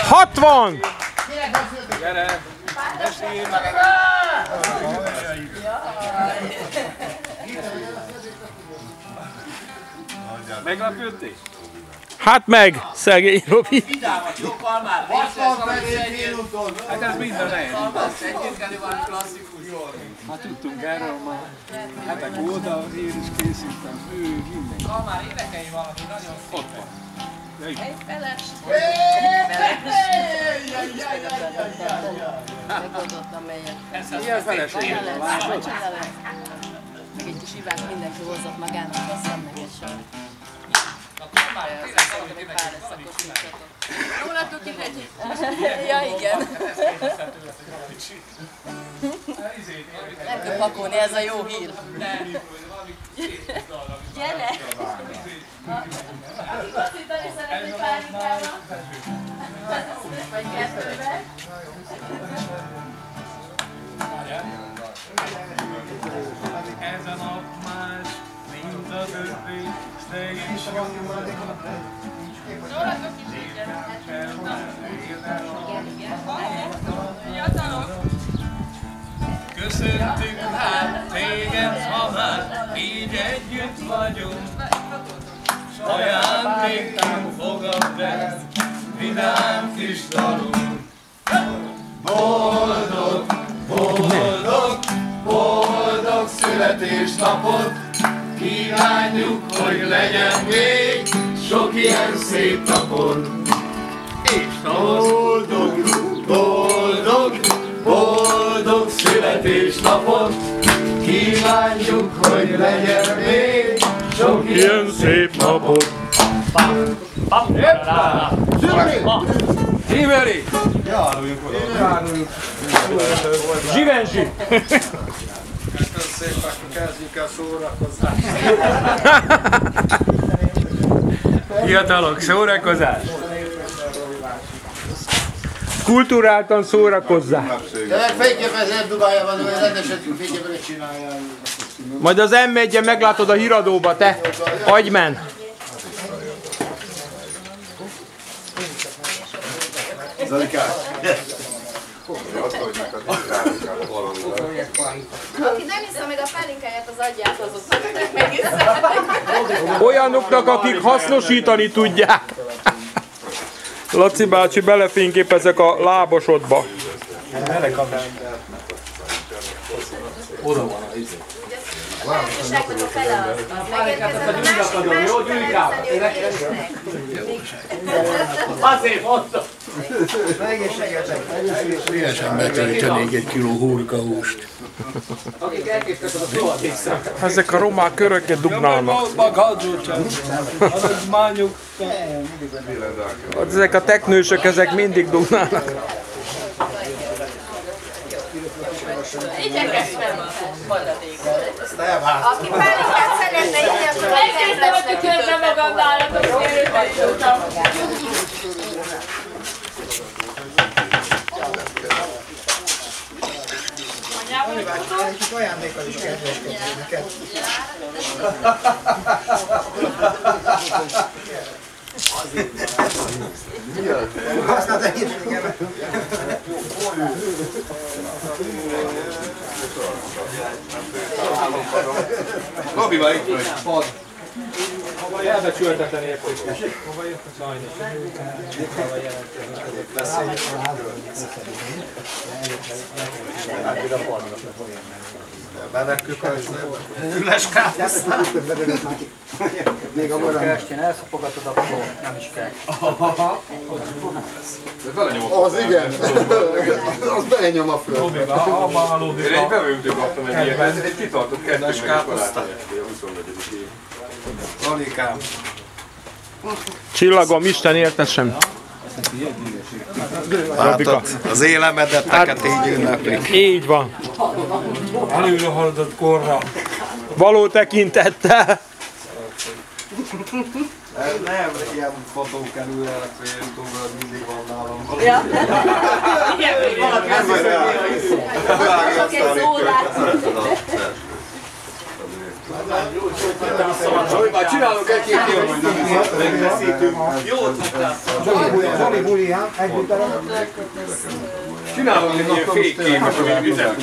60! Gyere! Mesélj meg! Meglepődtél? Hát meg, szegény Robi. Jó, Kalmár, 61 minuton. Hát ez minden lehet. egyébként kell valami klasszikus. Hát tudtunk erről már hetek óta, én is készítem, ő mindenki. Kalmár, énekelj valami nagyon szép. Ott van. Ja, igen. Egy feles. Megoldottam melyet. Ilyen feleségem van, látod? Meg egy kis ivát mindenki hozott magának, aztán meg egy sor. Na, Kalmár, Pár szakosítsatok. Jól adtuk ki egy. Ja, igen. Nem kell pakolni, ez a jó hír. Gyere! Aki kocintani szeretné pálinkába? Vagy kettőbe? Ez a nap más, mint a többi, s te is Rólatok is így köszöntünk hát téged, ha már így együtt vagyunk. S ajándékunk fogad be, vidám kis dalunk. Boldog, boldog, boldog születésnapot, kívánjuk, hogy legyen még sok ilyen szép napot. És boldog, boldog, boldog születésnapot, kívánjuk, hogy legyen még sok ilyen szép napot. Zsiveri! Járuljunk oda. Zsivensi! Köszönöm szépen, kezdjük el szórakozást. Fiatalok, szórakozás! Kulturáltan szórakozzál! De fényképezett Dubájában, hogy rendesen fényképezett csinálják. Majd az M1-en meglátod a híradóba, te agymen! Zalikás. Aki nem iszza meg a pálinkáját, az adját azoknak, megisszák. Olyanoknak, akik hasznosítani tudják. Laci bácsi, belefényképezek a lábosodba. Oda van a izé. A társaságnak a fele az megérkezett, a másik Azért mondtam! Szívesen betérítenék egy kiló hurkahúst. Akik elkésztek, az a soha vissza. Ezek a romák köröket dugnálnak. Ezek a teknősök, ezek mindig dugnálnak. Igyekeztem maradékot. Aki pálinkát szeretne inni, akkor megnéztem, hogy a közben magam nálatok szélőtelítottam. Kicsit ajándékkal is kedveskedni neked. Használd egészségemet. Robival itt vagy, pad. Elbecsültetlen értékes. Sajnos. Bevekkük a üles káposztát. Még a morán. Én elszopogatod a fló, nem is kell. Az igen. Az belenyom a föld. Én egy bevőmtől kaptam egy ilyen, ez egy kitartott kettős káposztát. Alikám. Csillagom, Isten éltessem. Látod, az élemedeteket így ünneplik. Így van. Előre haladott korra. Való tekintettel. Nem, ilyen fotók kerülnek, hogy YouTube-ra mindig van nálam. Ja. Csak egy szórát. Hogy már csinálunk egy-két Jót hagytál. Zoli buli, ha? Együtt Csinálunk egy ilyen fékképet, amit üzenünk.